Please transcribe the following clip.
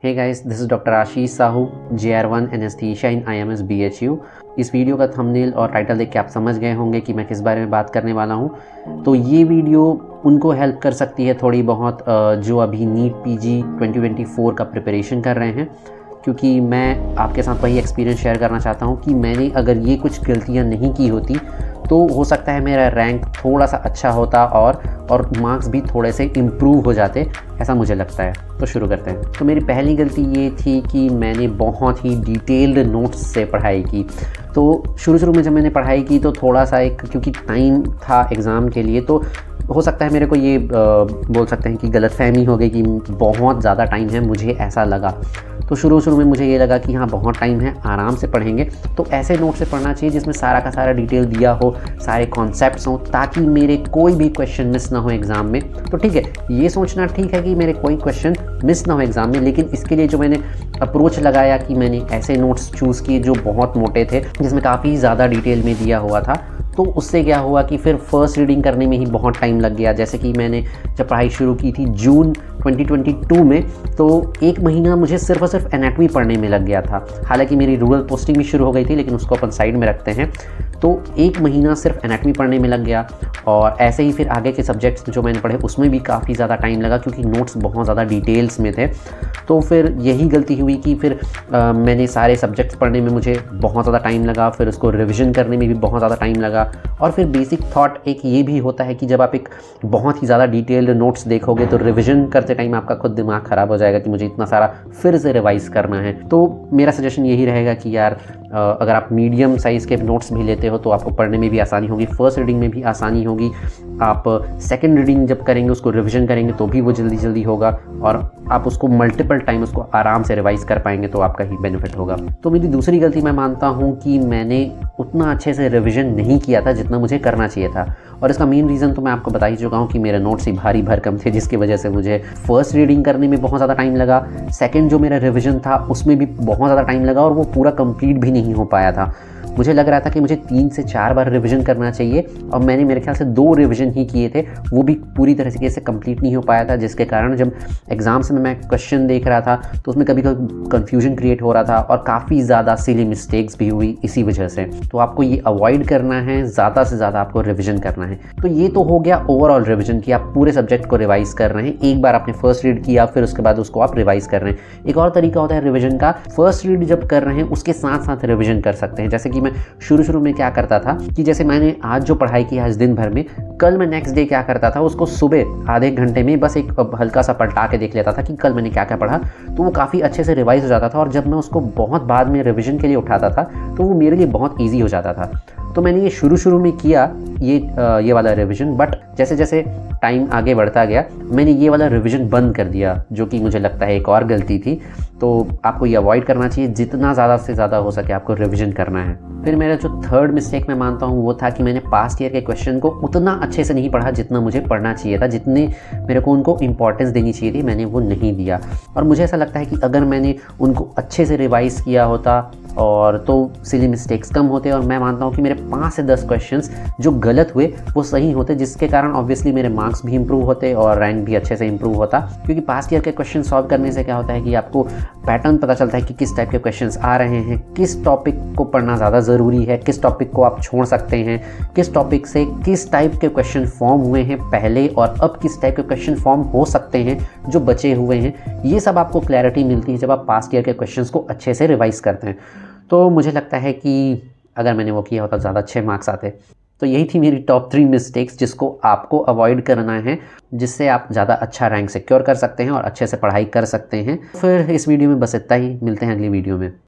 Hey guys, this is doctor Ashish Sahu, JR1 anaesthesia in IMS BHU। इस video का thumbnail और title देख के आप समझ गए होंगे कि मैं किस बारे में बात करने वाला हूँ। तो ये वीडियो उनको हेल्प कर सकती है थोड़ी बहुत जो अभी नीट PG 2024 का प्रिपरेशन कर रहे हैं, क्योंकि मैं आपके साथ वही एक्सपीरियंस शेयर करना चाहता हूँ कि मैंने अगर ये कुछ गलतियाँ नहीं की होती तो हो सकता है मेरा रैंक थोड़ा सा अच्छा होता और मार्क्स भी थोड़े से इम्प्रूव हो जाते, ऐसा मुझे लगता है। तो शुरू करते हैं। तो मेरी पहली गलती ये थी कि मैंने बहुत ही डिटेल्ड नोट्स से पढ़ाई की। तो शुरू में जब मैंने पढ़ाई की तो थोड़ा सा क्योंकि टाइम था एग्ज़ाम के लिए, तो हो सकता है मेरे को ये बोल सकते हैं कि गलतफ़हमी हो गई कि बहुत ज़्यादा टाइम है, मुझे ऐसा लगा। तो शुरू में मुझे ये लगा कि हाँ बहुत टाइम है, आराम से पढ़ेंगे। तो ऐसे नोट से पढ़ना चाहिए जिसमें सारा का सारा डिटेल दिया हो, सारे कॉन्सेप्ट्स हों, ताकि मेरे कोई भी क्वेश्चन मिस ना हो एग्ज़ाम में। तो ठीक है, ये सोचना ठीक है कि मेरे कोई क्वेश्चन मिस ना हो एग्ज़ाम में, लेकिन इसके लिए जो मैंने अप्रोच लगाया कि मैंने ऐसे नोट्स चूज़ किए जो बहुत मोटे थे, जिसमें काफ़ी ज़्यादा डिटेल में दिया हुआ था। तो उससे क्या हुआ कि फिर फर्स्ट रीडिंग करने में ही बहुत टाइम लग गया। जैसे कि मैंने जब पढ़ाई शुरू की थी जून 2022 में, तो 1 महीना मुझे सिर्फ और सिर्फ एनाटॉमी पढ़ने में लग गया था। हालांकि मेरी रूरल पोस्टिंग भी शुरू हो गई थी, लेकिन उसको अपन साइड में रखते हैं। तो 1 महीना सिर्फ एनाटॉमी पढ़ने में लग गया, और ऐसे ही फिर आगे के सब्जेक्ट्स जो मैंने पढ़े उसमें भी काफ़ी ज़्यादा टाइम लगा, क्योंकि नोट्स बहुत ज़्यादा डिटेल्स में थे। तो फिर यही गलती हुई कि फिर मैंने सारे सब्जेक्ट्स पढ़ने में मुझे बहुत ज़्यादा टाइम लगा, फिर उसको रिविज़न करने में भी बहुत ज़्यादा टाइम लगा। और फिर बेसिक थॉट एक ये भी होता है कि जब आप एक बहुत ही ज़्यादा डिटेल्ड नोट्स देखोगे तो रिविज़न करते टाइम आपका खुद दिमाग ख़राब हो जाएगा कि मुझे इतना सारा फिर से रिवाइज़ करना है। तो मेरा सजेशन यही रहेगा कि यार अगर आप मीडियम साइज़ के नोट्स भी लेते हो तो आपको पढ़ने में भी आसानी होगी, फर्स्ट रीडिंग में भी आसानी होगी। आप सेकंड रीडिंग जब करेंगे, उसको रिवीजन करेंगे तो भी वो जल्दी होगा, और आप उसको मल्टीपल टाइम उसको आराम से रिवाइज़ कर पाएंगे, तो आपका ही बेनिफिट होगा। तो मेरी दूसरी गलती मैं मानता हूँ कि मैंने उतना अच्छे से रिवीजन नहीं किया था जितना मुझे करना चाहिए था। और इसका मेन रीज़न तो मैं आपको बता ही चुका हूँ कि मेरे नोट्स ही भारी भरकम थे, जिसकी वजह से मुझे फर्स्ट रीडिंग करने में बहुत ज़्यादा टाइम लगा। सेकंड जो मेरा रिवीजन था उसमें भी बहुत ज़्यादा टाइम लगा, और वो पूरा कंप्लीट भी नहीं हो पाया था। मुझे लग रहा था कि मुझे 3 से 4 बार रिवीजन करना चाहिए, और मैंने मेरे ख्याल से 2 रिवीजन ही किए थे, वो भी पूरी तरह से कंप्लीट नहीं हो पाया था, जिसके कारण जब एग्ज़ाम्स में मैं क्वेश्चन देख रहा था तो उसमें कभी कभी कन्फ्यूजन क्रिएट हो रहा था, और काफ़ी ज़्यादा सिली मिस्टेक्स भी हुई इसी वजह से। तो आपको ये अवॉइड करना है, ज़्यादा से ज़्यादा आपको रिवीजन करना है। तो ये तो हो गया ओवरऑल रिवीजन कि आप पूरे सब्जेक्ट को रिवाइज़ कर रहे हैं। एक बार आपने फर्स्ट रीड किया, फिर उसके बाद उसको आप रिवाइज़ कर रहे हैं। एक और तरीका होता है रिवीजन का, फर्स्ट रीड जब कर रहे हैं उसके साथ साथ रिवीजन कर सकते हैं। जैसे कि मैं शुरू में क्या करता था कि जैसे मैंने आज जो पढ़ाई की आज दिन भर में, कल मैं नेक्स्ट डे क्या करता था, उसको सुबह आधे घंटे में बस एक हल्का सा पलटा के देख लेता था कि कल मैंने क्या क्या पढ़ा। तो वो काफ़ी अच्छे से रिवाइज हो जाता था, और जब मैं उसको बहुत बाद में रिवीजन के लिए उठाता था तो वो मेरे लिए बहुत ईजी हो जाता था। तो मैंने ये शुरू में किया ये वाला रिवीजन, बट जैसे जैसे टाइम आगे बढ़ता गया मैंने ये वाला रिवीजन बंद कर दिया, जो कि मुझे लगता है एक और गलती थी। तो आपको ये अवॉइड करना चाहिए, जितना ज़्यादा से ज़्यादा हो सके आपको रिवीजन करना है। फिर मेरा जो थर्ड मिस्टेक मैं मानता हूँ वो था कि मैंने पास्ट ईयर के क्वेश्चन को उतना अच्छे से नहीं पढ़ा जितना मुझे पढ़ना चाहिए था, जितने मेरे को उनको इंपॉर्टेंस देनी चाहिए थी, मैंने वो नहीं दिया। और मुझे ऐसा लगता है कि अगर मैंने उनको अच्छे से रिवाइज़ किया होता और तो सिली मिस्टेक्स कम होते, और मैं मानता हूँ कि मेरे 5 से 10 क्वेश्चंस जो गलत हुए वो सही होते, जिसके कारण ऑब्वियसली मेरे मार्क्स भी इंप्रूव होते और रैंक भी अच्छे से इंप्रूव होता। क्योंकि पास्ट ईयर के क्वेश्चन सॉल्व करने से क्या होता है कि आपको पैटर्न पता चलता है कि किस टाइप के क्वेश्चंस आ रहे हैं, किस टॉपिक को पढ़ना ज़्यादा ज़रूरी है, किस टॉपिक को आप छोड़ सकते हैं, किस टॉपिक से किस टाइप के क्वेश्चन फॉर्म हुए हैं पहले, और अब किस टाइप के क्वेश्चन फॉर्म हो सकते हैं जो बचे हुए हैं। ये सब आपको क्लैरिटी मिलती है जब आप पास्ट ईयर के क्वेश्चंस को अच्छे से रिवाइज करते हैं। तो मुझे लगता है कि अगर मैंने वो किया होता ज़्यादा अच्छे मार्क्स आते। तो यही थी मेरी टॉप 3 मिस्टेक्स जिसको आपको अवॉइड करना है, जिससे आप ज़्यादा अच्छा रैंक सिक्योर कर सकते हैं और अच्छे से पढ़ाई कर सकते हैं। फिर इस वीडियो में बस इतना ही, मिलते हैं अगली वीडियो में।